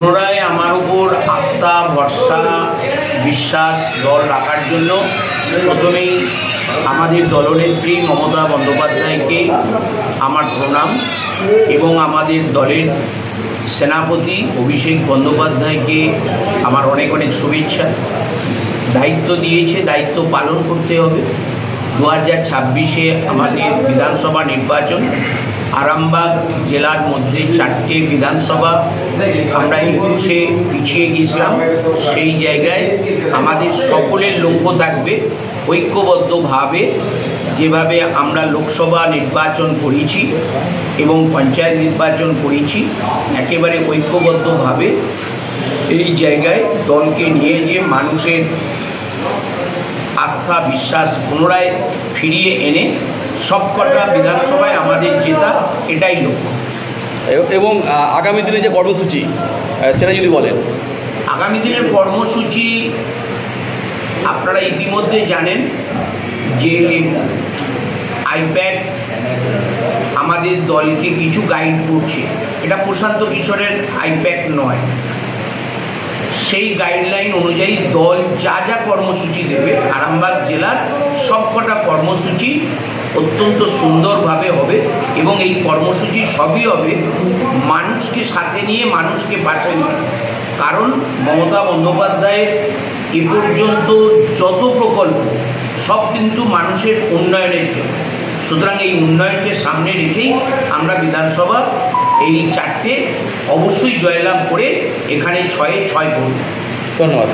পুনরায় আমার উপর আস্থা ভরসা বিশ্বাস দল রাখার জন্য প্রথমেই আমাদের দলনেত্রী মমতা বন্দ্যোপাধ্যায়কে আমার প্রণাম এবং আমাদের দলের সেনাপতি অভিষেক বন্দ্যোপাধ্যায়কে আমার অনেক অনেক শুভেচ্ছা। দায়িত্ব দিয়েছে, দায়িত্ব পালন করতে হবে। 2026-এ আমাদের বিধানসভা নির্বাচন। আরামবাগ জেলার মধ্যে 4টে বিধানসভা আমরা 21-এ পিছিয়ে গিয়েছিলাম। সেই জায়গায় আমাদের সকলের লক্ষ্য থাকবে ঐক্যবদ্ধভাবে যেভাবে আমরা লোকসভা নির্বাচন করেছি এবং পঞ্চায়েত নির্বাচন করেছি, একেবারে ঐক্যবদ্ধভাবে এই জায়গায় দলকে নিয়ে যে মানুষের আস্থা বিশ্বাস পুনরায় ফিরিয়ে এনে সবকটা বিধানসভায় আমাদের জেতা, এটাই লক্ষ্য। এবং আগামী দিনে যে কর্মসূচি সেটা যদি বলেন। আগামী দিনের কর্মসূচি আপনারা ইতিমধ্যে জানেন যে আইপ্যাক আমাদের দলকে কিছু গাইড করছে। এটা প্রশান্ত কিশোরের আইপ্যাক নয়। সেই গাইডলাইন অনুযায়ী দল যা যা কর্মসূচি দেবে আরামবাগ জেলার সবকটা কর্মসূচি অত্যন্ত সুন্দরভাবে হবে এবং এই কর্মসূচি সবই হবে মানুষকে সাথে নিয়ে, মানুষকে পাশে নিয়ে। কারণ মমতা বন্দ্যোপাধ্যায়ের এ পর্যন্ত যত প্রকল্প সব কিন্তু মানুষের উন্নয়নের জন্য। সুতরাং এই উন্নয়নকে সামনে রেখেই আমরা বিধানসভা এই 4টে অবশ্যই জয়লাভ করে এখানে 6-এ 6 করব। ধন্যবাদ।